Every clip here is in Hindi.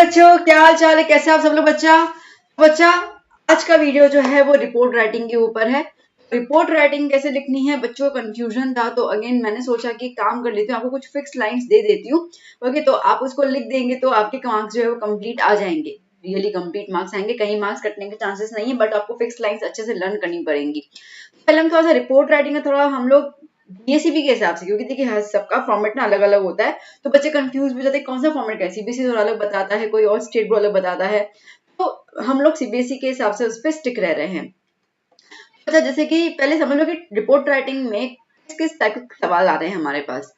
बच्चों, क्या हाल चाल है? कैसे आप सब लोग? बच्चा बच्चा आज का वीडियो जो है वो रिपोर्ट राइटिंग के ऊपर है। रिपोर्ट राइटिंग कैसे लिखनी है, बच्चों को कंफ्यूजन था तो अगेन मैंने सोचा कि काम कर लेती हूँ, आपको कुछ फिक्स लाइंस दे देती हूँ। ओके, तो आप उसको लिख देंगे तो आपके मार्क्स जो है वो कंप्लीट आ जाएंगे, रियली कंप्लीट मार्क्स आएंगे। कहीं मार्क्स कटने के चांसेस नहीं है, बट आपको फिक्स लाइंस अच्छे से लर्न करनी पड़ेंगी। पहले हम थोड़ा सा रिपोर्ट राइटिंग में थोड़ा हम लोग बीएससीबी के हिसाब से, क्योंकि देखिए हर सबका फॉर्मेट ना अलग अलग होता है, तो बच्चे कंफ्यूज भी हो जाते हैं कौन सा फॉर्मेट का है। सीबीएसई थोड़ा अलग बताता है, कोई और स्टेट बोर्ड अलग बताता है, तो हम लोग सीबीएसई के हिसाब से उस पर स्टिक रह रहे हैं। अच्छा, जैसे कि पहले समझ लो कि रिपोर्ट राइटिंग में किस किस टाइप के सवाल आते हैं हमारे पास।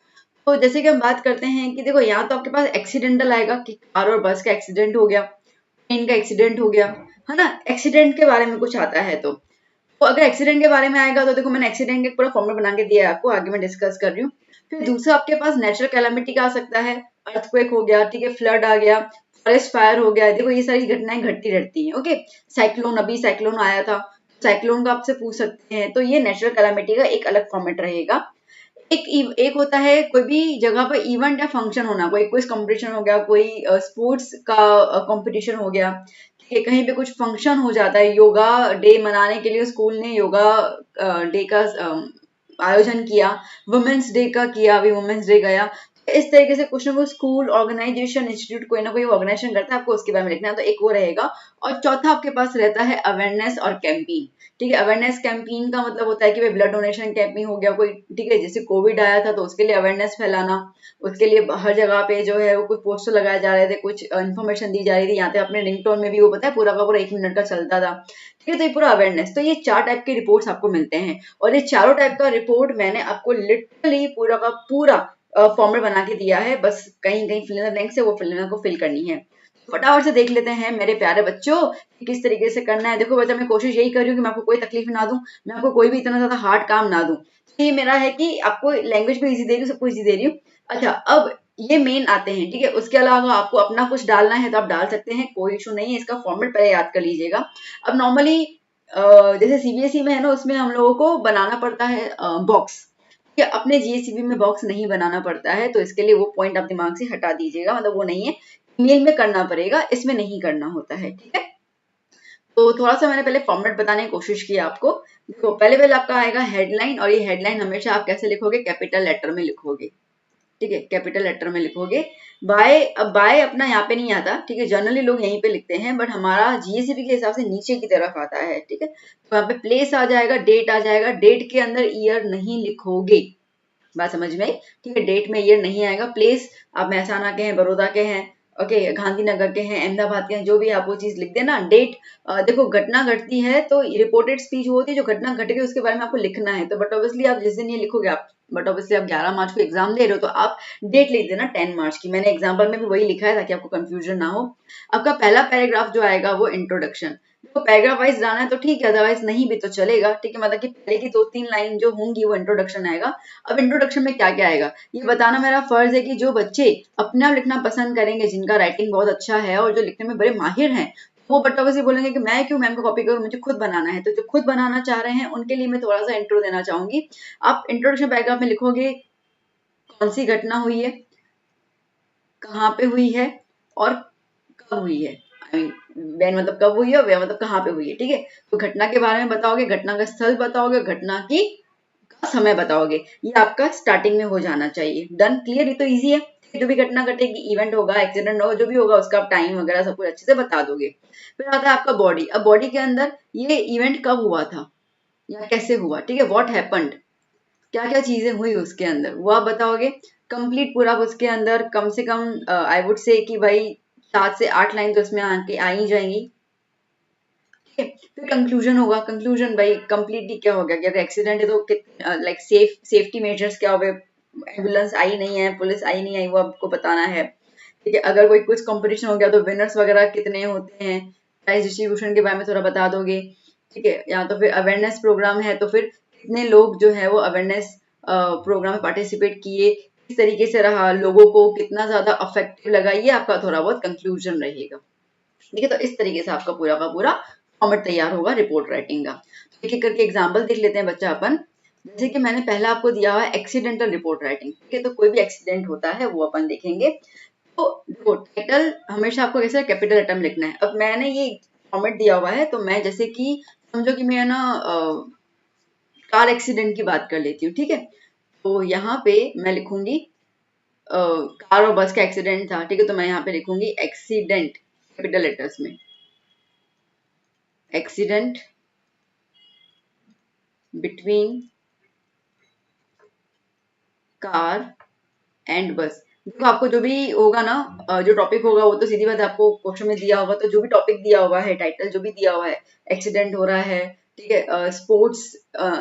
तो जैसे कि हम बात करते हैं कि देखो, यहाँ तो आपके पास एक्सीडेंटल आएगा कि कार और बस का एक्सीडेंट हो गया, ट्रेन का एक्सीडेंट हो गया, है ना। एक्सीडेंट के बारे में कुछ आता है तो अगर एक्सीडेंट के बारे में आएगा तो देखो मैंने एक्सीडेंट का पूरा फॉर्मूला बना के दिया है आपको, आगे मैं डिस्कस कर रही हूँ। फिर दूसरा आपके पास नेचुरल कैलामिटी का आ सकता है, अर्थक्वेक हो गया, ठीक है, फ्लड आ गया, फॉरेस्ट फायर हो गया। देखो ये सारी घटनाएं घटती रहती हैं। ओके, साइक्लोन, अभी साइक्लोन आया था, साइक्लोन का आपसे पूछ सकते हैं, तो ये नेचुरल कैलामिटी का एक अलग फॉर्मेट रहेगा। एक होता है कोई भी जगह पर इवेंट या फंक्शन होना, कोई क्विज कंपटीशन हो गया, कोई स्पोर्ट्स का कंपटीशन हो गया, ठीक है, कहीं पे कुछ फंक्शन हो जाता है, योगा डे मनाने के लिए स्कूल ने योगा डे का आयोजन किया, वुमेन्स डे का किया, अभी वुमेन्स डे गया। इस तरीके से कुछ ना कुछ स्कूल, ऑर्गेनाइजेशन, इंस्टीट्यूट कोई ना कोई ऑर्गेनाइजेशन करता है, आपको उसके बारे में लिखना है, तो एक वो रहेगा। और चौथा आपके पास रहता है अवेयरनेस और कैंपेन। ठीक है, अवेयरनेस कैंपेन का मतलब होता है कि भाई ब्लड डोनेशन कैंपेन हो गया कोई, ठीक है, जैसे कोविड आया था तो उसके लिए अवेयरनेस फैलाना, उसके लिए हर जगह पे जो है वो कुछ पोस्टर लगाए जा रहे थे, कुछ इन्फॉर्मेशन दी जा रही थी। यहाँ पे अपने रिंगटोन में भी वो पता है पूरा का पूरा 1 मिनट का चलता था, ठीक है। तो ये पूरा अवेयरनेस, तो ये 4 टाइप के रिपोर्ट्स आपको मिलते हैं, और ये चारों टाइप का रिपोर्ट मैंने आपको लिटरली पूरा का पूरा फॉर्मेट बना के दिया है, बस कहीं कहीं फिल इन द ब्लैंक्स से वो फिल को फिल करनी है। फटाफट से देख लेते हैं मेरे प्यारे बच्चों कि किस तरीके से करना है। देखो बच्चा, मैं कोशिश यही कर रही हूँ कि मैं आपको कोई तकलीफ ना दूं, मैं आपको कोई भी इतना ज्यादा हार्ड काम ना दूं। तो ये मेरा है कि आपको लैंग्वेज भी इजी दे रही हूँ, सब कुछ इजी दे रही हूँ। अच्छा, अब ये मेन आते हैं, ठीक है। उसके अलावा आपको अपना कुछ डालना है तो आप डाल सकते हैं, कोई इशू नहीं है। इसका फॉर्मेट पहले याद कर लीजिएगा। अब नॉर्मली जैसे सीबीएसई में है ना, उसमें हम लोगों को बनाना पड़ता है बॉक्स, कि अपने जीएससीबी में बॉक्स नहीं बनाना पड़ता है, तो इसके लिए वो पॉइंट आप दिमाग से हटा दीजिएगा, मतलब वो नहीं है। ईमेल में करना पड़ेगा, इसमें नहीं करना होता है, ठीक है। तो थोड़ा सा मैंने पहले फॉर्मेट बताने की कोशिश की आपको। देखो, पहले पहले आपका आएगा हेडलाइन, और ये हेडलाइन हमेशा आप कैसे लिखोगे? कैपिटल लेटर में लिखोगे, ठीक है, कैपिटल लेटर में लिखोगे। बाय, अब बाय अपना यहाँ पे नहीं आता, ठीक है, जनरली लोग यहीं पे लिखते हैं, बट हमारा जीएससीबी के हिसाब से नीचे की तरफ आता है, ठीक है। तो यहाँ पे प्लेस आ जाएगा, डेट आ जाएगा, डेट के अंदर ईयर नहीं लिखोगे, बात समझ में आई? ठीक है, डेट में ईयर नहीं आएगा। प्लेस आप महसाना के हैं, बड़ौदा के हैं, ओके, गांधीनगर के हैं, अहमदाबाद के हैं, जो भी आप वो चीज लिख देना। डेट, देखो घटना घटती है तो रिपोर्टेड स्पीच होती है, जो घटना घट गई उसके बारे में आपको लिखना है, तो बट ऑब्वियसली आप जिस दिन ये लिखोगे आप, बट ऑब्वियसली आप 11 मार्च को एग्जाम दे रहे हो तो आप डेट लिख देना 10 मार्च की। मैंने एग्जाम्पल में भी वही लिखा है ताकि आपको कंफ्यूजन ना हो। आपका पहला पैराग्राफ जो आएगा वो इंट्रोडक्शन, तो पैराग्राफ वाइज जाना है तो ठीक है, अदरवाइज नहीं भी तो चलेगा, ठीक है। मतलब कि पहले की 2-3 लाइन जो होंगी वो इंट्रोडक्शन आएगा। अब इंट्रोडक्शन में क्या क्या आएगा ये बताना मेरा फर्ज है, कि जो बच्चे अपने आप लिखना पसंद करेंगे, जिनका राइटिंग बहुत अच्छा है और जो लिखने में बड़े माहिर हैं, वो बट ऑब्वियसली बोलेंगे कि मैं क्यों मैम को कॉपी करूं, मुझे खुद बनाना है। तो जो खुद बनाना चाह रहे हैं उनके लिए मैं थोड़ा सा इंट्रो देना चाहूंगी। आप इंट्रोडक्शन पैराग्राफ में लिखोगे कौन सी घटना हुई है, कहाँ पे हुई है, और कब हुई है। आई मीन वेन मतलब कब हुई है, वे मतलब कहाँ पे हुई है, ठीक है। तो घटना के बारे में बताओगे, घटना का स्थल बताओगे, घटना की का समय बताओगे। ये आपका स्टार्टिंग में हो जाना चाहिए। डन, क्लियर, ये तो इजी है। जो भी घटना घटेगी, इवेंट होगा, एक्सीडेंट होगा, जो भी होगा, उसका आप टाइम वगैरह सब कुछ अच्छे से बता दोगे। फिर आता है आपका बॉडी। अब बॉडी के अंदर ये इवेंट कब हुआ था या कैसे हुआ, ठीक है, व्हाट हैपेंड, क्या क्या चीजें हुई उसके अंदर, वो आप बताओगे कंप्लीट पूरा। उसके अंदर कम से कम आई वुड से कि भाई 7 से 8 लाइन तो इसमें आके आ ही जाएंगी, ठीक है। फिर कंक्लूजन होगा। कंक्लूजन भाई कंप्लीटली क्या हो गया कि अगर एक्सीडेंट है तो लाइक सेफ्टी मेजर्स क्या हो गए, एम्बुलेंस आई नहीं है, पुलिस आई नहीं आई, वो आपको बताना है, ठीक है। अगर कोई कुछ कंपटीशन हो गया तो विनर्स वगैरह कितने होते हैं, प्राइज डिस्ट्रीब्यूशन के बारे में थोड़ा बता दोगे, ठीक है। या तो फिर अवेयरनेस प्रोग्राम है तो फिर कितने लोग जो है वो अवेयरनेस प्रोग्राम में पार्टिसिपेट किए, किस तरीके से रहा, लोगों को कितना ज्यादा अफेक्टिव लगा, ये आपका थोड़ा बहुत कंक्लूजन रहेगा, ठीक है। तो इस तरीके से आपका पूरा का पूरा फॉर्मेट तैयार होगा रिपोर्ट राइटिंग का। एक एक करके एग्जाम्पल देख लेते हैं बच्चा अपन। जैसे कि मैंने पहला आपको दिया हुआ है एक्सीडेंटल रिपोर्ट राइटिंग, ठीक है। तो कोई भी एक्सीडेंट होता है वो अपन देखेंगे। तो देखो टाइटल हमेशा आपको कैसे कैपिटल लेटर में लिखना है। अब मैंने ये फॉर्मेट दिया हुआ है, तो मैं जैसे कि समझो कि मैं ना कार एक्सीडेंट की बात कर लेती हूँ, ठीक है। तो यहाँ पे मैं लिखूंगी कार और बस का एक्सीडेंट था, ठीक है। तो मैं यहाँ पे लिखूंगी एक्सीडेंट कैपिटल लेटर्स में, एक्सीडेंट बिटवीन कार एंड बस। देखो आपको जो भी होगा ना, जो टॉपिक होगा वो तो सीधी बात है, आपको क्वेश्चन में दिया होगा। तो जो भी टॉपिक दिया हुआ है, टाइटल जो भी दिया हुआ है, एक्सीडेंट हो रहा है, ठीक है, स्पोर्ट्स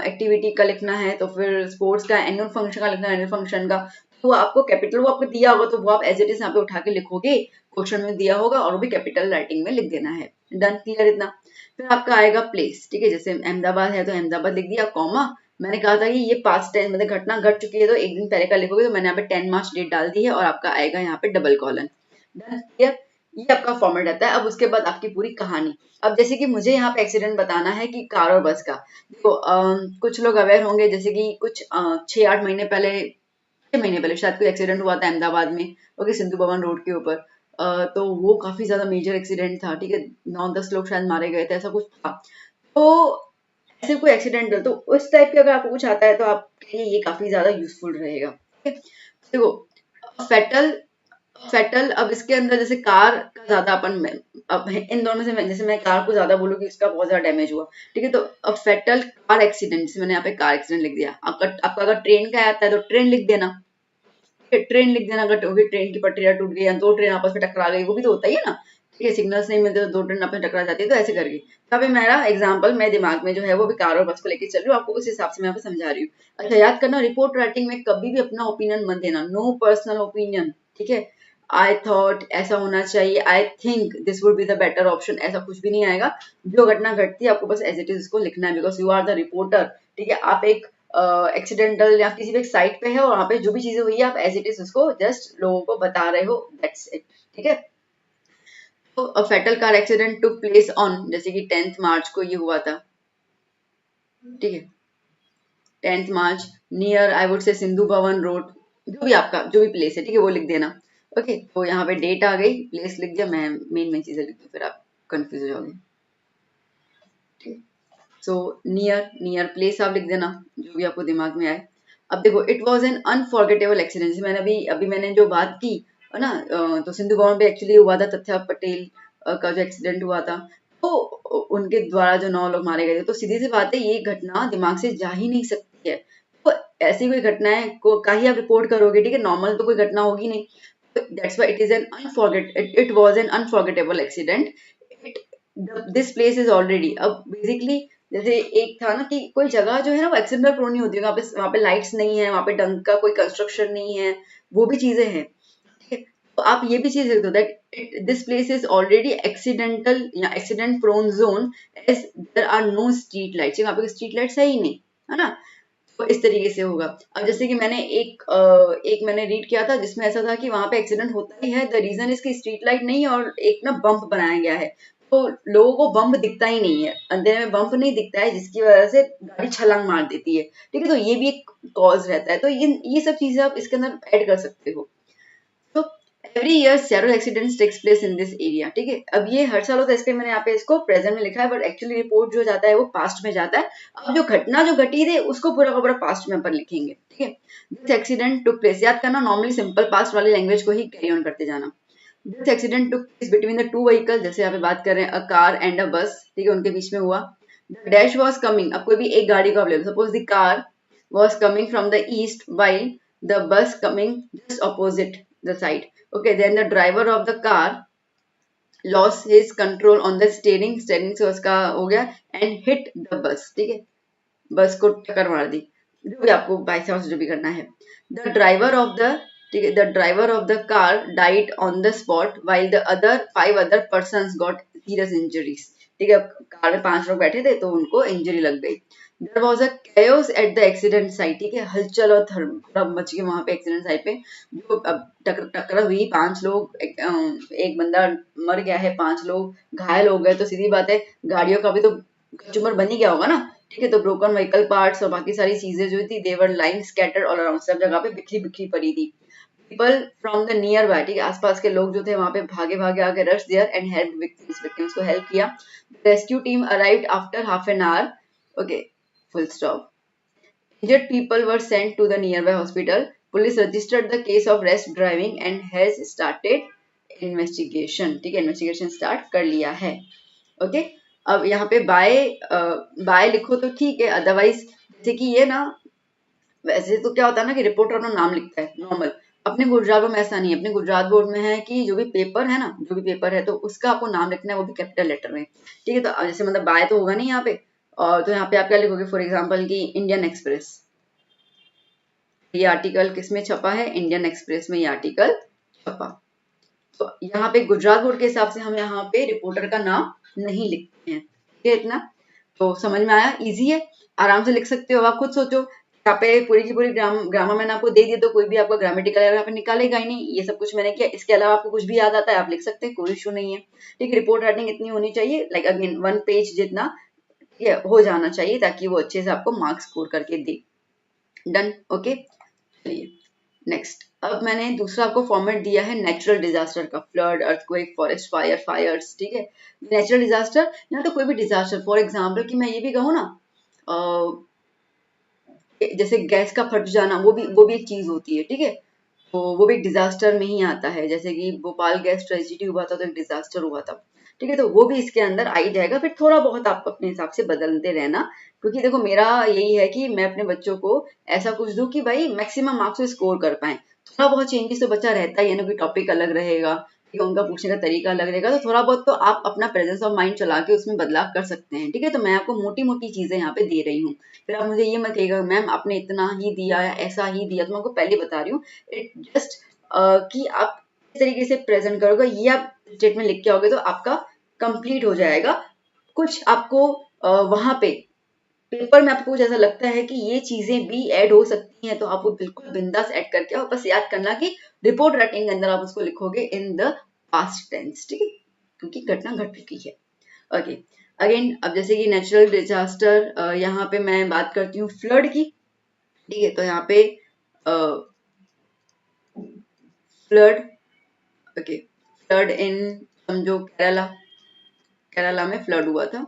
एक्टिविटी का लिखना है, तो फिर स्पोर्ट्स का एनुअल फंक्शन का लिखना है, एनुअल फंक्शन का, तो आपको कैपिटल वो आपको दिया होगा, तो वो आप एज इट इज यहाँ पे उठा के लिखोगे, क्वेश्चन में दिया होगा, और वो भी कैपिटल राइटिंग में लिख देना है। डन, क्लियर इतना। फिर आपका आएगा प्लेस, ठीक है। जैसे अहमदाबाद है तो अहमदाबाद लिख दिया, कॉमा। मैंने कहा था कि ये पास्ट टेंस मतलब घटना घट चुकी है, तो एक दिन पहले का लिखोगे, तो मैंने यहाँ पे 10 मार्च डेट डाल दी है, और आपका आएगा यहाँ पे डबल कॉलन। Done, clear. ये आपका फॉर्मेट रहता है। अब उसके बाद आपकी पूरी कहानी। अब जैसे कि मुझे यहाँ पे एक्सीडेंट बताना है कि कार और बस का। देखो कुछ लोग अवेयर होंगे, जैसे कि कुछ 6-8 महीने पहले, 6 महीने पहले शायद कोई एक्सीडेंट हुआ था अहमदाबाद में, ओके, सिंधु भवन रोड के ऊपर। तो वो काफी ज्यादा मेजर एक्सीडेंट था, ठीक है। 9-10 लोग शायद मारे गए थे, ऐसा कुछ था। तो ऐसे कोई एक्सीडेंट हो, तो उस टाइप के अगर आपको कुछ आता है, तो आपके लिए ये काफी ज्यादा यूजफुल रहेगा, ठीक है। देखो फेटल, फेटल, अब इसके अंदर जैसे कार का ज्यादा अपन अब इन दोनों में से जैसे मैं कार को ज्यादा बोलूँ कि इसका बहुत ज्यादा डैमेज हुआ, ठीक है। तो अब फेटल कार एक्सीडेंट, जैसे मैंने यहाँ पे कार एक्सीडेंट लिख दिया। आपका अगर ट्रेन का आता है तो ट्रेन लिख देना, ट्रेन लिख देना। अगर ट्रेन की पटरियां टूट गई या दो ट्रेन आपस में टकरा गई, वो भी तो होता ही है ना, ठीक है। सिग्नल्स नहीं मिलते तो दो ट्रेन आपस में टकरा जाती है, तो ऐसे करके। तो अभी मेरा एग्जांपल मैं दिमाग में जो है वो भी कार और बस को लेके चल रही हूँ, आपको उस हिसाब से मैं आपको समझा रही हूँ। अच्छा, याद करना, रिपोर्ट राइटिंग में कभी भी अपना ओपिनियन मत देना, नो पर्सनल ओपिनियन, ठीक है। आई थॉट ऐसा होना चाहिए, I think this would be the better option, ऐसा कुछ भी नहीं आएगा। जो घटना घटती है आपको बस एज इट इज उसको लिखना है, because you are the reporter, ठीक है। आप एक एक्सीडेंटल या किसी भी एक साइट पे है, और वहां पे जो भी चीजें हुई है आप एज इट इज उसको जस्ट लोगों को बता रहे हो, दैट्स इट, ठीक है। तो a fatal car accident took place on, जैसे कि 10th मार्च को ये हुआ था, ठीक है। 10th March near I would say Sindhu Bhavan road, जो भी आपका जो भी प्लेस है, ठीक है, वो लिख देना। ओके, तो यहाँ पे डेट आ गई, प्लेस लिख दिया, मैं मेन मेन चीजें लिख दी, फिर आप कंफ्यूज हो जाओगे, ठीक है। सो नियर, नियर प्लेस आप लिख देना, जो भी आपको दिमाग में आए। अब देखो, it was an unforgettable accident, जैसे मैंने अभी अभी मैंने जो बात की है ना, तो सिंधु भवन पे एक्चुअली हुआ था, तथ्या पटेल का जो एक्सीडेंट हुआ था, तो उनके द्वारा जो 9 लोग मारे गए थे। तो सीधी सी बात है, ये घटना दिमाग से जा ही नहीं सकती है। तो ऐसी कोई घटना है को का ही आप रिपोर्ट करोगे, ठीक है, नॉर्मल तो कोई घटना होगी नहीं। That's why it is an it was an unforgettable accident. It this place is already, अब बेसिकली जैसे एक था ना कि कोई जगह जो है ना वो एक्सीडेंट प्रोन नहीं होती है, वहाँ पे लाइट्स नहीं है, वहाँ पे ढंग का कोई कंस्ट्रक्शन नहीं है, वो भी चीजें हैं, ठीक है। तो आप ये भी चीज लिख दो that this place is already accidental या accident prone zone, as there are no street lights, वहाँ पे स्ट्रीट लाइट्स है ही नहीं, है ना। तो इस तरीके से होगा। अब जैसे कि मैंने एक मैंने रीड किया था जिसमें ऐसा था कि वहां पे एक्सीडेंट होता ही है, द रीजन इसकी स्ट्रीट लाइट नहीं है, और एक ना बम्प बनाया गया है, तो लोगों को बम्प दिखता ही नहीं है, अंधेरे में बम्प नहीं दिखता है, जिसकी वजह से गाड़ी छलांग मार देती है, ठीक है। तो ये भी एक कॉज रहता है, तो ये सब चीजें आप इसके अंदर ऐड कर सकते हो। तो every year several accidents takes place in this area, ठीक है। अब ये हर साल होता है, इसके मैंने यहाँ पे इसको प्रेजेंट में लिखा है, बट एक्चुअली रिपोर्ट जो जाता है वो पास्ट में जाता है। अब जो घटना जो घटी थी उसको पूरा का पूरा पास्ट में अपन लिखेंगे, ठीक है। दिस एक्सीडेंट टुक प्लेस, याद करना, नॉर्मली सिंपल पास्ट वाली लैंग्वेज को ही कैरी ऑन करते जाना। This accident took place between the two vehicle, जैसे यहाँ पे बात कर रहे हैं, अ कार एंड अ बस, ठीक है, उनके बीच में हुआ। द डैश वॉज कमिंग, अब कोई भी एक गाड़ी को आप ले लो, suppose the car was coming from the east while the bus coming just opposite the side. Okay, then the driver of the car lost his control on the steering, steering से उसका हो गया, and hit the bus, ठीक है, बस को टक्कर मार दी, जो भी आपको बाई चांस जो भी करना है। द ड्राइवर ऑफ द, ठीक है, the driver of the car died on the spot while the other 5 other persons got serious injuries, ठीक है। कार में 5 लोग बैठे थे तो उनको इंजरी लग गई। There was a chaos at the accident site, ठीक है, हलचल और धर्म मच गई वहां पे एक्सीडेंट साइट पे। जो अब टक्कर हुई, 5 लोग, एक बंदा मर गया है, 5 लोग घायल हो गए, तो सीधी बात है गाड़ियों का भी तो कचूमर बन ही गया होगा ना, ठीक है। तो ब्रोकन व्हीकल पार्ट्स और बाकी सारी चीजें जो थी, देवर लाइंग स्कैटर्ड ऑल अराउंड, सब जगह पे बिखरी बिखरी पड़ी थी। People from the near by, ठीक है, आसपास के लोग जो थे वहां पे भागे भागे आके rush there and help victims को हेल्प किया। Rescue team arrived after half an hour, okay, full stop. Injured people were sent to the nearby hospital. Police registered the case of rash driving and has started investigation, ठीक है, इन्वेस्टिगेशन स्टार्ट कर लिया है। ओके, अब यहाँ पे बाय लिखो तो ठीक है, अदरवाइज जैसे कि ये ना, वैसे तो क्या होता है ना कि रिपोर्टर अपना नाम लिखता है नॉर्मल, अपने गुजरात बोर्ड में ऐसा नहीं है। अपने गुजरात बोर्ड में है कि जो भी पेपर है ना, जो भी पेपर है तो उसका आपको नाम लिखना है, वो भी कैपिटल लेटर में, ठीक है। तो जैसे मतलब बाय तो होगा नहीं यहाँ पे, और तो यहाँ पे आप क्या लिखोगे, फॉर एग्जाम्पल की इंडियन एक्सप्रेस, ये आर्टिकल किसमें छपा है, इंडियन एक्सप्रेस में ये आर्टिकल छपा। तो यहाँ पे गुजरात बोर्ड के हिसाब से हम यहाँ पे रिपोर्टर का नाम नहीं लिखते हैं, ठीक है। इतना तो समझ में आया, इजी है, आराम से लिख सकते हो। आप खुद सोचो, यहाँ पे पूरी की पूरी ग्रामर मैंने आपको दे दी, तो कोई भी आपका ग्रामेटिकल यहाँ पे निकालेगा ही नहीं। ये सब कुछ मैंने किया, इसके अलावा आपको कुछ भी याद आता है आप लिख सकते हैं, कोई इशू नहीं है, ठीक है। रिपोर्ट राइटिंग इतनी होनी चाहिए, लाइक अगेन 1 पेज जितना ये हो जाना चाहिए, ताकि वो अच्छे से आपको मार्क्स स्कोर करके दे। Done, okay. चलिए नेक्स्ट, अब मैंने दूसरा आपको फॉर्मेट दिया है नेचुरल डिजास्टर का, flood, earthquake, forest fire, fires, ठीक है। नेचुरल डिजास्टर या तो कोई भी डिजास्टर, फॉर एग्जाम्पल कि मैं ये भी कहूँ ना, जैसे गैस का फट जाना, वो भी एक चीज होती है, ठीक है। तो वो भी डिजास्टर में ही आता है, जैसे कि भोपाल गैस ट्रेजिडी हुआ था तो एक डिजास्टर हुआ था, ठीक है। तो वो भी इसके अंदर आ ही जाएगा। फिर थोड़ा बहुत आप अपने हिसाब से बदलते रहना, क्योंकि देखो मेरा यही है कि मैं अपने बच्चों को ऐसा कुछ दूं कि भाई मैक्सिमम मार्क्स स्कोर कर पाए। थोड़ा बहुत चेंजेस तो बच्चा रहता ही है ना, कोई टॉपिक अलग रहेगा, ठीक है, उनका पूछने का तरीका अलग रहेगा, तो थोड़ा बहुत तो आप अपना प्रेजेंस ऑफ माइंड चला के उसमें बदलाव कर सकते हैं, ठीक है। तो मैं आपको मोटी मोटी चीजें यहाँ पे दे रही हूँ, फिर आप मुझे ये मत कहिएगा मैम आपने इतना ही दिया या ऐसा ही दिया, तो मैं आपको पहले बता रही हूँ। इट जस्ट कि आप इस तरीके से प्रेजेंट करोगे, ये आप स्टेटमेंट लिख के आओगे तो आपका कंप्लीट हो जाएगा। कुछ आपको वहां पे पेपर में आपको कुछ ऐसा लगता है कि ये चीजें भी ऐड हो सकती हैं, तो आप वो बिल्कुल बिंदास ऐड करके आओ। बस याद करना कि रिपोर्ट राइटिंग के अंदर आप उसको लिखोगे इन द पास्ट टेंस, ठीक है, क्योंकि घटना घट चुकी है। ओके, अगेन अब जैसे कि नेचुरल डिजास्टर, यहाँ पे मैं बात करती हूँ फ्लड की, ठीक है। तो यहाँ पे फ्लड, ओके, फ्लड इन, समझो केरला में फ्लड हुआ था,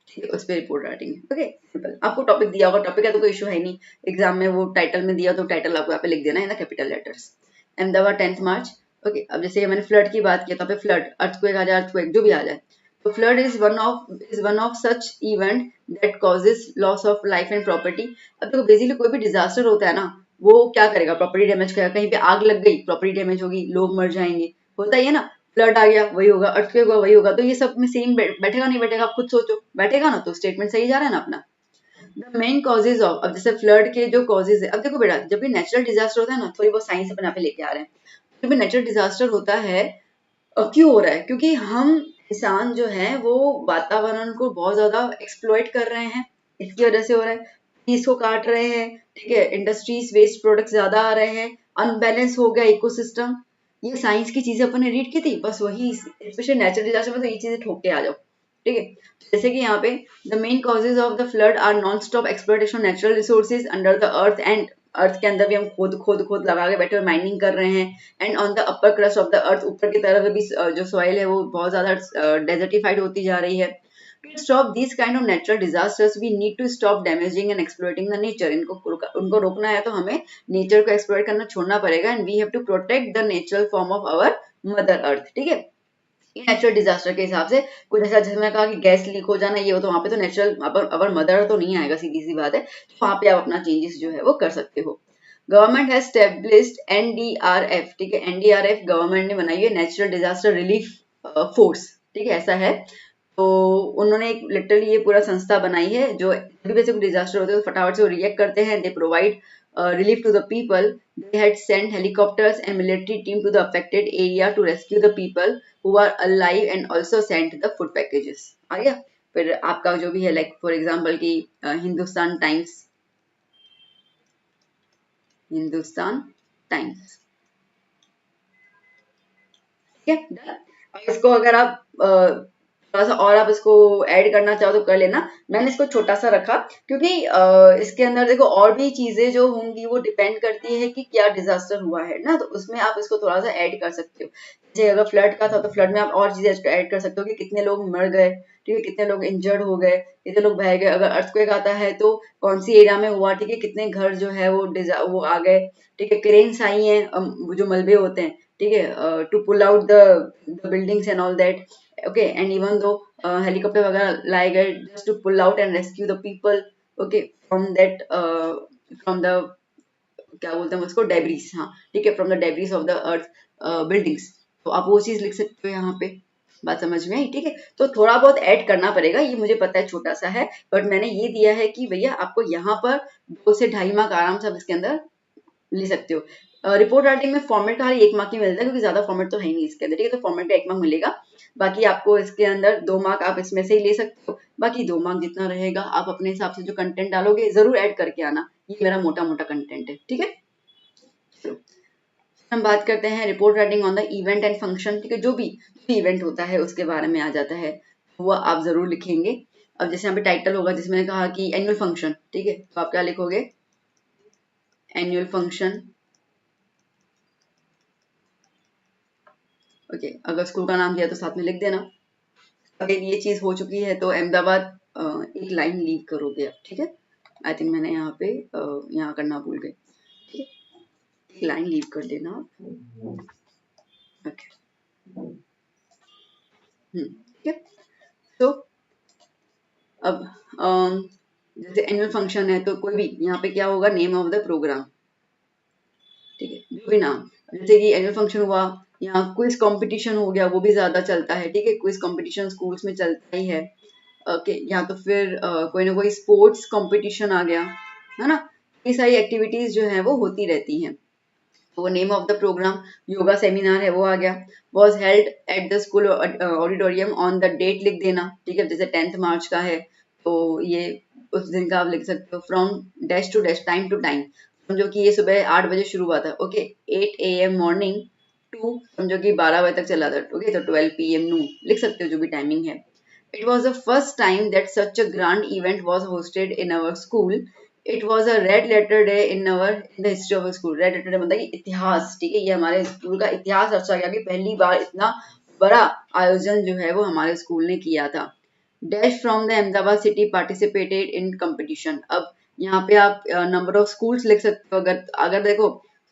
ठीक है, उस पर रिपोर्ट राइटिंग है। ओके, सिंपल, आपको टॉपिक दिया होगा, टॉपिक का तो कोई इशू है नहीं, एग्जाम में वो टाइटल में दिया तो टाइटल आपको यहाँ पे लिख देना है ना, कैपिटल लेटर्स। अहमदाबाद 10th मार्च, ओके। अब जैसे मैंने फ्लड की बात की, तो पे फ्लड, अर्थक्वेक आ जाए, अर्थक्वेक जो भी आ जाए, तो flood is one of such event that causes loss of life and property. अब देखो बेसिकली कोई भी डिजास्टर होता है ना, वो क्या करेगा, प्रॉपर्टी डैमेज करेगा, कहीं पे आग लग गई प्रॉपर्टी डैमेज होगी, लोग मर जाएंगे, होता ही है ना। फ्लड आ गया वही होगा, अर्थक्वेक हुआ वही होगा, तो ये सब में सेम बैठेगा नहीं बैठेगा, आप खुद सोचो, बैठेगा ना, तो स्टेटमेंट सही जा रहा है ना अपना। द मेन कॉजेज ऑफ, अब जैसे फ्लड के जो कॉजेज है, अब देखो बेटा जब भी नेचुरल डिजास्टर होता है ना, थोड़ी बहुत साइंस अपन यहाँ पे लेके आ रहे हैं। जब भी नेचुरल डिजास्टर होता है, क्यों हो रहा है, क्योंकि हम इंसान जो है वो वातावरण को बहुत ज्यादा एक्सप्लॉइट कर रहे हैं, इसकी वजह से हो रहा है। ट्रीज को काट रहे हैं, ठीक है, इंडस्ट्रीज वेस्ट प्रोडक्ट्स ज्यादा आ रहे हैं, अनबैलेंस हो गया इकोसिस्टम। ये साइंस की चीजें अपन ने रीड की थी, बस वही स्पेशली नेचुरल डिजास्टर में तो ये चीजें ठोक के आ जाओ, ठीक है। जैसे कि यहाँ पे the main causes of the flood are non stop exploitation natural resources under the earth, and earth के अंदर भी हम खोद खोद खोद लगा के बैठे हुए माइनिंग कर रहे हैं, and on the upper crust of the अर्थ, ऊपर की तरफ भी जो सॉइल है वो बहुत ज्यादा डेजर्टिफाइड होती जा रही है। To stop these kind of natural disasters, we need to stop damaging and exploiting the nature. उनको रोकना है तो हमें नेचर को एक्सप्लोइट करना छोड़ना पड़ेगा, and we have to protect the natural form of our mother earth, ठीक है। नेचुरल डिजास्टर के हिसाब से कुछ ऐसा, जैसे मैं कहा कि गैस लीक हो जाना ये हो, तो वहां पे तो नेचुरल अवर मदर तो नहीं आएगा, सीधी सी बात है, तो वहां पे आप अपना चेंजेस जो है वो कर सकते हो। गवर्नमेंट हैज स्टेब्लिश्ड एनडीआरएफ, ठीक है, एनडीआरएफ गवर्नमेंट ने बनाई है, नेचुरल डिजास्टर रिलीफ फोर्स, ठीक है, ऐसा है। तो उन्होंने एक लिटरली ये पूरा संस्था बनाई है, जो भी वैसे कोई डिजास्टर होते हैं तो फटाफट से वो रिएक्ट करते हैं, they provide relief to the people. They had sent helicopters and military team to the affected area to rescue the people who are alive and also sent the food packages. आ गया। फिर आपका जो भी है, लाइक फॉर एग्जांपल की हिंदुस्तान टाइम्स, ठीक है। अब इसको अगर आप थोड़ा सा और आप इसको ऐड करना चाहो तो कर लेना। मैंने इसको छोटा सा रखा क्योंकि इसके अंदर देखो और भी चीजें जो होंगी वो डिपेंड करती है कि क्या डिजास्टर हुआ है ना, तो उसमें आप इसको थोड़ा सा ऐड कर सकते हो। जैसे अगर फ्लड का था तो फ्लड में आप और चीजें ऐड कर सकते हो कि कितने लोग मर गए, ठीक है, कितने लोग इंजर्ड हो गए, कितने लोग बह गए। अगर अर्थक्वेक आता है तो कौन सी एरिया में हुआ, ठीक है, कितने घर जो है वो आ गए, ठीक है, क्रेन्स आई हैं, जो मलबे होते हैं, ठीक है, to pull out the buildings and all that, okay, and even though helicopter वगैरह लाए गए just to pull out and rescue the people, okay, from that, from the, क्या बोलते हैं उसको, डेब्रिस, हाँ, ठीक है, from the debris of the earth buildings. तो आप वो चीज लिख सकते हो यहाँ पे। बात समझ में आई, ठीक है। तो थोड़ा बहुत ऐड करना पड़ेगा, ये मुझे पता है छोटा सा है, बट मैंने ये दिया है कि भैया आपको यहाँ पर 2 से 2.5 मार्क आराम से आप इसके अंदर ले सकते हो। रिपोर्ट राइटिंग में फॉर्मेट का 1 मार्क ही मिलता है क्योंकि ज्यादा फॉर्मेट तो है ही नहीं इसके अंदर, ठीक है, तो फॉर्मेट का 1 मार्क मिलेगा। बाकी आपको इसके अंदर 2 मार्क आप इसमें से ही ले सकते हो। बाकी 2 मार्क जितना रहेगा आप अपने हिसाब से जो कंटेंट डालोगे जरूर ऐड करके आना। ये मेरा मोटा मोटा कंटेंट है, ठीक है। चलो, हम बात करते हैं report writing on the event and function, ठीक है, जो भी इवेंट होता है उसके बारे में आ जाता है, वो आप जरूर लिखेंगे। अब जैसे यहाँ पे टाइटल होगा जिसमें मैंने कहा कि एनुअल फंक्शन, ठीक है, तो आप क्या लिखोगे, एनुअल फंक्शन, ओके। अगर स्कूल का नाम दिया तो साथ में लिख देना। अगर ये चीज हो चुकी है तो अहमदाबाद एक लाइन लीव करोगे आप, ठीक है। आई थिंक मैंने यहाँ पे यहाँ करना भूल गई, ठीक है, एक लाइन लीव कर देना आप, ओके, ठीक है। तो अब जैसे एनुअल फंक्शन है तो कोई भी यहाँ पे क्या होगा, नेम ऑफ द प्रोग्राम, ठीक है, जो भी नाम, जैसे कि एनुअल फंक्शन हुआ, यहाँ क्विज कंपटीशन हो गया, वो भी ज्यादा चलता है, ठीक है, क्विज कंपटीशन स्कूल्स में चलता ही है, ओके, या तो फिर कोई ना कोई स्पोर्ट्स कंपटीशन आ गया, है ना, ये सारी एक्टिविटीज जो है वो होती रहती हैं। तो वो name of the program, yoga seminar है वो आ गया, was held at the school auditorium on the date लिख देना, ठीक है, जैसे 10th मार्च का है तो ये उस दिन का आप लिख सकते हो। From dash to dash, time to time, समझो कि ये सुबह 8 बजे शुरू हुआ था, ओके, 8 AM मॉर्निंग टू, समझो कि 12 बजे तक चला था, ओके, तो 12 PM नून लिख सकते हो जो भी टाइमिंग है। It was the first time that such a grand event was hosted in our school. It was a red letter day in the history of the school. Red letter day मतलब कि इतिहास, ठीक है, ये हमारे स्कूल का इतिहास दर्शाया गया कि पहली बार इतना बड़ा आयोजन जो है वो हमारे स्कूल ने किया था। Dash from the Ahmedabad city participated in competition. अब यहाँ पे आप नंबर ऑफ स्कूल्स लिख सकते हो। अगर अगर देखो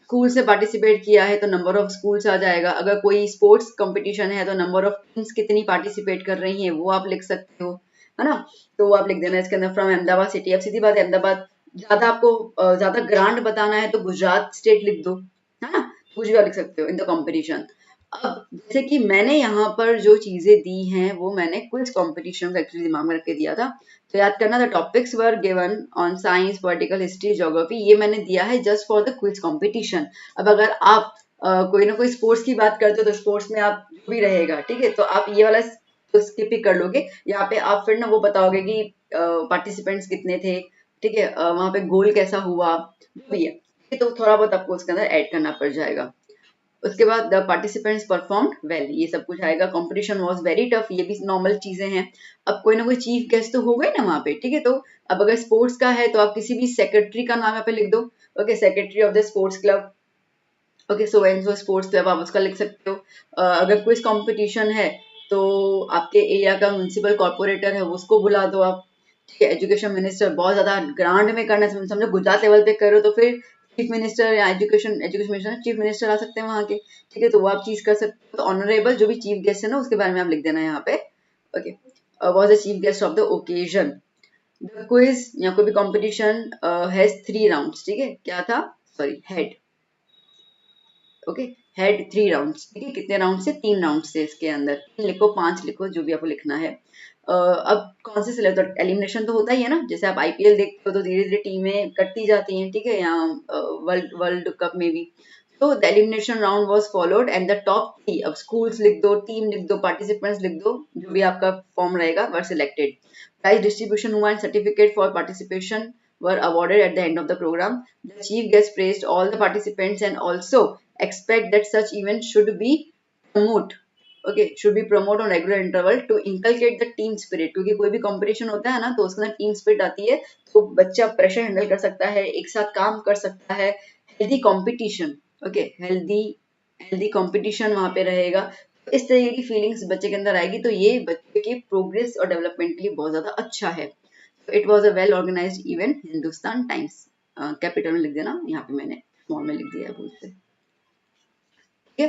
स्कूल से पार्टिसिपेट किया है तो नंबर ऑफ स्कूल्स आ जाएगा। अगर कोई स्पोर्ट्स कंपटीशन है तो नंबर ऑफ टीम्स कितनी पार्टिसिपेट कर रही हैं वो आप लिख सकते हो, है ना। तो वो आप लिख देना इसके अंदर, फ्रॉम अहमदाबाद सिटी। अब सीधी बात है, अहमदाबाद ज्यादा आपको ज्यादा ग्रांड बताना है तो गुजरात स्टेट लिख दो, है ना, कुछ भी आप लिख सकते हो इन द कॉम्पिटिशन। अब जैसे कि मैंने यहाँ पर जो चीजें दी हैं वो मैंने क्विज कॉम्पिटिशन का एक्चुअली दिमाग में रख के दिया था। तो याद करना, the topics were given on science, political, history, geography, ये मैंने दिया है just for the quiz competition. अब अगर आप कोई ना कोई स्पोर्ट्स की बात करते हो तो स्पोर्ट्स में आप जो भी रहेगा, ठीक है, तो आप ये वाला तो स्किप ही कर लोगे। यहाँ पे आप फिर ना वो बताओगे कि पार्टिसिपेंट्स कितने थे, ठीक है, वहां पे गोल कैसा हुआ, जो भी है, तो थोड़ा बहुत आपको उसके अंदर ऐड करना पड़ जाएगा। उसके बाद द पार्टिसिपेंट्स परफॉर्म्ड वेल, ये सब कुछ आएगा। कंपटीशन वाज वेरी टफ, ये भी नॉर्मल चीजें हैं। अब कोई ना कोई चीफ गेस्ट तो हो गए ना वहां पे, ठीक है, तो अब अगर स्पोर्ट्स का है तो आप किसी भी सेक्रेटरी का नाम यहाँ पे लिख दो, okay, secretary of the sports club, okay, so and so sports club, आप उसका लिख सकते हो। अगर क्विज कंपटीशन है तो आपके एरिया का म्युनिसिपल कॉर्पोरेटर है उसको बुला दो आप, ठीक है, एजुकेशन मिनिस्टर, बहुत ज्यादा ग्रांड में करना है, समझो गुजरात लेवल पे करो तो फिर चीफ मिनिस्टर या education education minister chief minister आ सकते हैं वहां के, ठीक है, तो वो आप चीज कर सकते हो। तो ऑनरेबल जो भी चीफ गेस्ट है ना उसके बारे में आप लिख देना यहाँ पे, okay, was the chief guest of the occasion. The quiz या कोई भी कंपटीशन हैज 3 राउंड्स, ठीक है, क्या था, sorry, had, okay, had 3 rounds, ठीक है, कितने राउंड से, 3 राउंड से, इसके अंदर 3 लिखो, 5 लिखो, जो भी आपको लिखना है। अब कौन से सिलेक्ट, तो एलिमिनेशन तो होता ही है ना, जैसे आप आईपीएल देखते हो तो धीरे धीरे टीमें कटती जाती हैं, ठीक है, यहाँ वर्ल्ड वर्ल्ड कप में भी। तो the elimination round was followed and the top 3, अब स्कूल्स लिख दो, टीम लिख दो, पार्टिसिपेंट्स लिख दो, जो भी आपका फॉर्म रहेगा, वर सिलेक्टेड। प्राइज डिस्ट्रीब्यूशन हुआ and certificate for participation were awarded at the end of the program. The chief guest praised all the participants and also expect that such events should be promoted. Okay, should be promote on regular interval to inculcate the team spirit, क्योंकि कोई भी कंपटीशन होता है ना तो उसके अंदर टीम स्पिरिट आती है, तो बच्चा प्रेशर हैंडल कर सकता है, एक साथ काम कर सकता है, healthy competition, okay, healthy healthy competition वहां पे रहेगा, इस तरीके की फीलिंग्स बच्चे के अंदर आएगी, तो ये बच्चे के प्रोग्रेस और डेवलपमेंट के लिए बहुत ज्यादा अच्छा है। It was a well organised event, Hindustan Times, capital में लिख देना, यहाँ पे मैंने स्मॉल में लिख दिया है भूल से। ठीक है,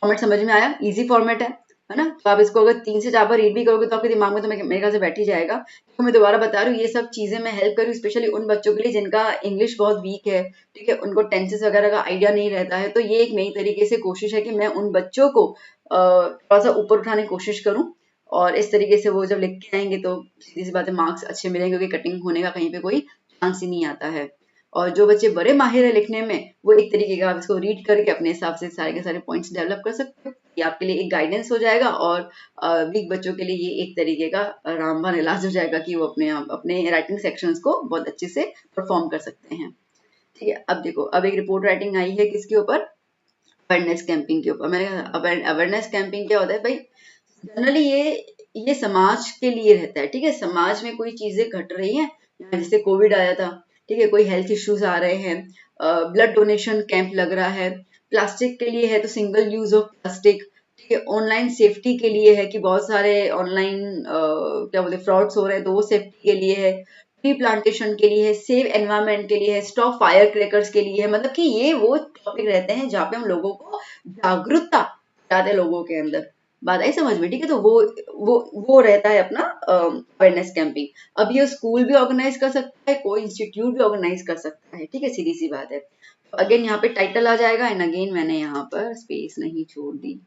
फॉर्मेट समझ में आया, इजी फॉर्मेट है ना, तो आप इसको अगर 3 से 4 बार रीड भी करोगे तो आपके दिमाग में तो मेरे ख्याल से बैठ ही जाएगा। तो मैं दोबारा बता रही हूँ, ये सब चीजें मैं हेल्प करूँ स्पेशली उन बच्चों के लिए जिनका इंग्लिश बहुत वीक है, ठीक है, उनको टेंसेस वगैरह का आइडिया नहीं रहता है, तो ये एक नई तरीके से कोशिश है कि मैं उन बच्चों को थोड़ा सा ऊपर उठाने की कोशिश करूँ, और इस तरीके से वो जब लिख के आएंगे तो सीधी सी बात है मार्क्स अच्छे मिलेंगे, क्योंकि कटिंग होने का कहीं पे कोई चांस ही नहीं आता है। और जो बच्चे बड़े माहिर है लिखने में, वो एक तरीके का आप इसको रीड करके अपने हिसाब से सारे के सारे पॉइंट्स डेवलप कर सकते हो, ये आपके लिए एक गाइडेंस हो जाएगा, और वीक बच्चों के लिए ये एक तरीके का रामबाण इलाज हो जाएगा कि वो अपने आप अपने राइटिंग सेक्शंस को बहुत अच्छे से परफॉर्म कर सकते हैं। ठीक है, अब देखो, अब एक रिपोर्ट राइटिंग आई है किसके ऊपर, अवेयरनेस कैंपिंग के ऊपर। मैंने कहा अवेयरनेस कैंपिंग क्या होता है भाई, जनरली ये समाज के लिए रहता है, ठीक है, समाज में कोई चीजें घट रही हैं, जैसे कोविड आया था, ठीक है, कोई हेल्थ इश्यूज आ रहे हैं, ब्लड डोनेशन कैंप लग रहा है, प्लास्टिक के लिए है तो सिंगल यूज ऑफ प्लास्टिक, ठीक है, ऑनलाइन सेफ्टी के लिए है कि बहुत सारे ऑनलाइन क्या बोलते फ्रॉड्स हो रहे हैं तो वो सेफ्टी के लिए है, ट्री प्लांटेशन के लिए है, सेव एनवायरनमेंट के लिए है, स्टॉप फायर क्रैकर्स के लिए है, मतलब कि ये वो टॉपिक रहते हैं जहाँ पे हम लोगों को जागरूकता लाते हैं लोगों के अंदर। बात आई समझ में, ठीक है, तो वो रहता है अपना अवेयरनेस कैंपिंग। अब ये स्कूल भी ऑर्गेनाइज कर सकता है, कोई इंस्टीट्यूट भी ऑर्गेनाइज कर सकता है, ठीक है, सीधी सी बात है। तो अगेन यहाँ पे टाइटल आ जाएगा, एंड अगेन मैंने यहाँ पर स्पेस नहीं छोड़ दी,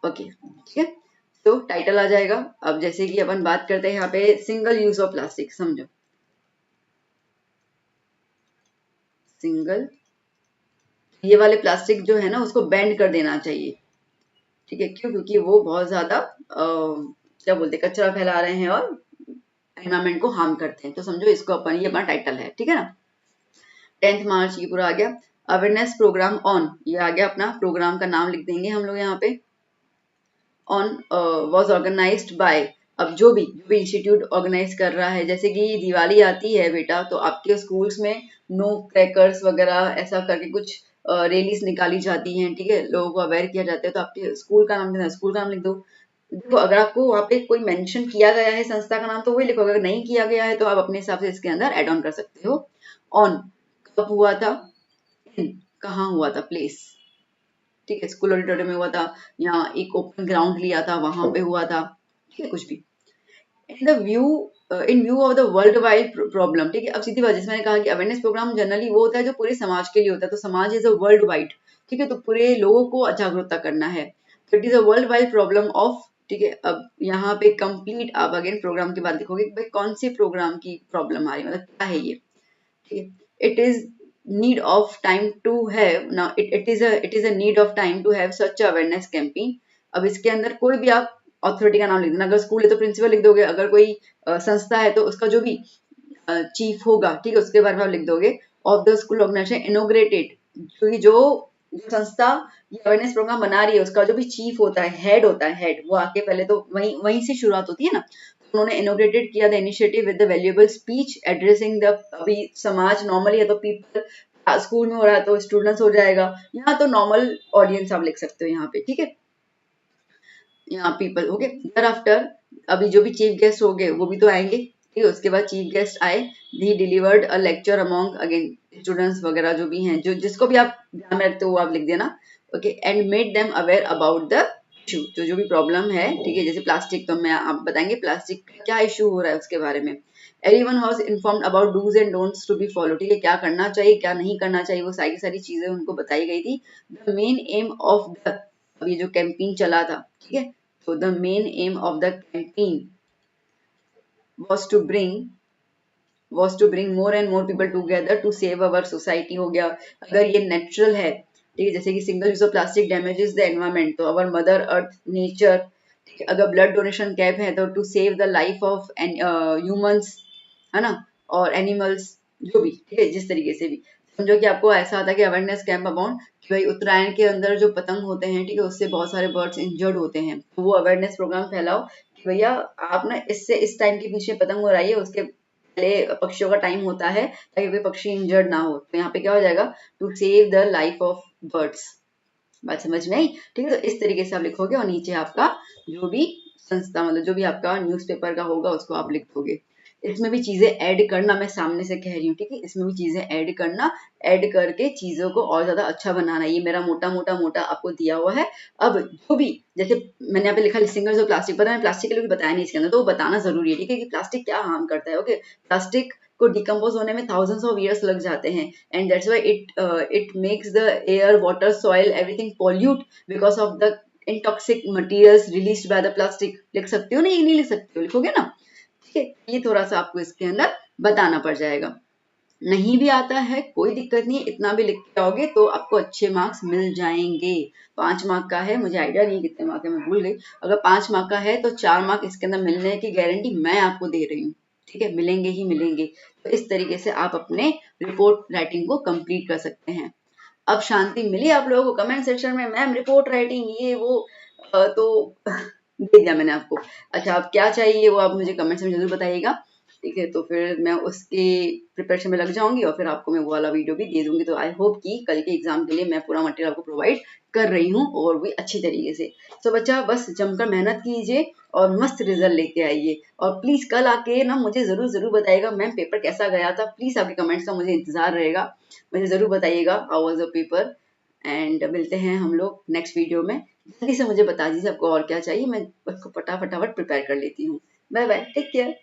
ओके, ठीक है, तो टाइटल आ जाएगा। अब जैसे कि अपन बात करते हैं यहाँ पे सिंगल यूज ऑफ प्लास्टिक, समझो, सिंगल, ये वाले प्लास्टिक जो है ना उसको बैंड कर देना चाहिए, ठीक है, क्यों, क्योंकि वो बहुत ज्यादा क्या बोलते हैं कचरा फैला रहे हैं और एनवायरमेंट को हार्म करते हैं, तो समझो इसको अपन, ये अपना टाइटल है, ठीक है ना। 10 मार्च ये पूरा आ गया। अवेयरनेस प्रोग्राम ऑन, ये आ गया, अपना प्रोग्राम का नाम लिख देंगे हम लोग यहाँ पे, ऑन वॉज ऑर्गेनाइज्ड बाय, अब जो भी इंस्टीट्यूट ऑर्गेनाइज कर रहा है, जैसे कि दिवाली आती है बेटा तो आपके स्कूल्स में नो क्रैकर्स वगैरह ऐसा करके कुछ रैलीज निकाली जाती हैं, ठीक है, लोगों को अवेयर किया जाता है, तो आपके स्कूल का नाम देना, स्कूल का नाम लिख दो। देखो अगर आपको वहाँ पे कोई मेंशन किया गया है संस्था का नाम तो वही लिखो, अगर नहीं किया गया है तो आप अपने हिसाब से इसके अंदर एड ऑन कर सकते हो। ऑन कब हुआ था, इन कहाँ हुआ था, प्लेस, ठीक है, स्कूल ऑडिटोरियम में हुआ था, या एक ओपन ग्राउंड लिया था वहां पे हुआ था, ठीक है, कुछ भी। In the view in view of the world wide problem, ठीक है, अब सीधी बात, जैसे मैंने कहा कि अवेयरनेस प्रोग्राम जनरली वो होता है जो पूरे समाज के लिए होता है, तो समाज इज अ वर्ल्ड वाइड, ठीक है, तो पूरे लोगों को जागरूकता करना है, तो it is a world wide problem of, ठीक है, अब यहाँ पे कंप्लीट आप अगेन प्रोग्राम के बाद लिखोगे कि भाई कौन सी प्रोग्राम की प्रॉब्लम आ रही है, मतलब क्या है ये, ठीक है, it is need of time to have, now it is a need of time to have such awareness campaign। अब इसके अंदर कोई भी आप अथॉरिटी का नाम लिख देना, अगर स्कूल है तो प्रिंसिपल लिख दोगे, अगर कोई संस्था है तो उसका जो भी चीफ होगा, ठीक है, उसके बारे में आप लिख दोगे, of the school organisation inaugurated, क्योंकि जो संस्था ये अवेयरनेस प्रोग्राम बना रही है उसका जो भी चीफ होता है, हेड होता है, हेड वो आके पहले तो वहीं वहीं से शुरुआत होती है ना, उन्होंने इनोग्रेटेड किया the initiative with the valuable speech addressing the, अभी समाज नॉर्मली है तो पीपल, स्कूल में हो रहा है तो स्टूडेंट्स हो जाएगा, यहाँ तो नॉर्मल ऑडियंस आप लिख सकते हो यहाँ पे, ठीक है, यहाँ पीपल, ओके, देयर आफ्टर, अभी जो भी चीफ गेस्ट हो गए वो भी तो आएंगे, ठीक है, उसके बाद चीफ गेस्ट आए, he delivered a lecture among again students वगैरह जो भी हैं, जो जिसको भी आप ध्यान में रखते हो वो आप लिख देना, okay, and made them aware about the issue, जो भी प्रॉब्लम है, ठीक है, जैसे प्लास्टिक, तो मैं आप बताएंगे प्लास्टिक क्या इशू हो रहा है उसके बारे में, everyone was informed about dos and don'ts to be follow, ठीक है, क्या करना चाहिए क्या नहीं करना चाहिए, वो सारी सारी चीजें उनको बताई गई थी। The main M of the, अभी जो कैंपेन चला था, ठीक है, so the main aim of the campaign was to bring more and more people together to save our society, हो गया, अगर ये नेचुरल है, ठीक है, जैसे कि single use of plastic damages the environment, तो अवर मदर अर्थ नेचर, ठीक है, अगर ब्लड डोनेशन कैंप है तो to save the life of humans, है ना, और एनिमल्स, जो भी, ठीक है, जिस तरीके से भी समझो कि आपको ऐसा आता है कि अवेयरनेस कैंप अबाउट कि भाई उत्तरायण के अंदर जो पतंग होते हैं, ठीक है, उससे बहुत सारे बर्ड्स इंजर्ड होते हैं, तो वो अवेयरनेस प्रोग्राम फैलाओ कि भैया आप ना इससे इस टाइम के पीछे पतंग उड़ाइए, उसके पहले पक्षियों का टाइम होता है ताकि कोई पक्षी इंजर्ड ना हो। तो यहाँ पे क्या हो जाएगा, to save the life of birds. बात समझ में आई? ठीक है, तो इस तरीके से आप लिखोगे और नीचे आपका जो भी संस्था मतलब जो भी आपका न्यूज़पेपर का होगा उसको आप लिख दोगे। इसमें भी चीजें ऐड करना, मैं सामने से कह रही हूँ, ठीक है, इसमें भी चीजें ऐड करना, ऐड करके चीजों को और ज्यादा अच्छा बनाना। ये मेरा मोटा मोटा मोटा आपको दिया हुआ है। अब जो भी जैसे मैंने यहाँ पे लिखा सिंगर्स ऑफ प्लास्टिक, पता है प्लास्टिक के लिए भी बताया नहीं इसके अंदर, तो वो बताना जरूरी है, ठीक है, कि प्लास्टिक क्या हार्म करता है। ओके, प्लास्टिक को डिकम्पोज होने में थाउजेंड्स ऑफ ईयर्स लग जाते हैं, and that's why it makes the air, water, soil, everything pollute because of the toxic materials released by the plastic. लिख सकते हो ना, ये नहीं लिख सकते हो, लिखोगे ना, ठीक है। ये थोड़ा सा आपको इसके अंदर बताना पड़ जाएगा। नहीं भी आता है कोई दिक्कत नहीं, इतना भी लिख के आओगे तो आपको अच्छे मार्क्स मिल जाएंगे। 5 मार्क का है, मुझे आइडिया नहीं कितने मार्क है, मैं भूल गई। अगर 5 मार्क का है तो 4 मार्क इसके अंदर मिलने की गारंटी मैं आपको दे रही हूँ, ठीक है, मिलेंगे ही मिलेंगे। तो इस तरीके से आप अपने रिपोर्ट राइटिंग को कंप्लीट कर सकते हैं। अब शांति मिली आप लोगों को कमेंट सेक्शन में, मैम रिपोर्ट राइटिंग ये वो, तो दे दिया मैंने आपको। अच्छा, अब क्या चाहिए वो आप मुझे कमेंट्स में जरूर बताइएगा, ठीक है, तो फिर मैं उसके प्रिपरेशन में लग जाऊंगी और फिर आपको मैं वो वाला वीडियो भी दे दूंगी। तो आई होप कि कल के एग्जाम के लिए मैं पूरा मटेरियल आपको प्रोवाइड कर रही हूँ और भी अच्छी तरीके से। तो बच्चा बस जमकर मेहनत कीजिए और मस्त रिजल्ट लेके आइए, और प्लीज कल आके ना मुझे जरूर जरूर बताइएगा मैम पेपर कैसा गया था। प्लीज आपके कमेंट्स का मुझे इंतजार रहेगा, मुझे जरूर बताइएगा how was the paper. And मिलते हैं हम लोग नेक्स्ट वीडियो में। जल्दी से मुझे बता दीजिए आपको और क्या चाहिए, मैं उसको फटाफट प्रिपेयर कर लेती हूँ। Bye bye, take care.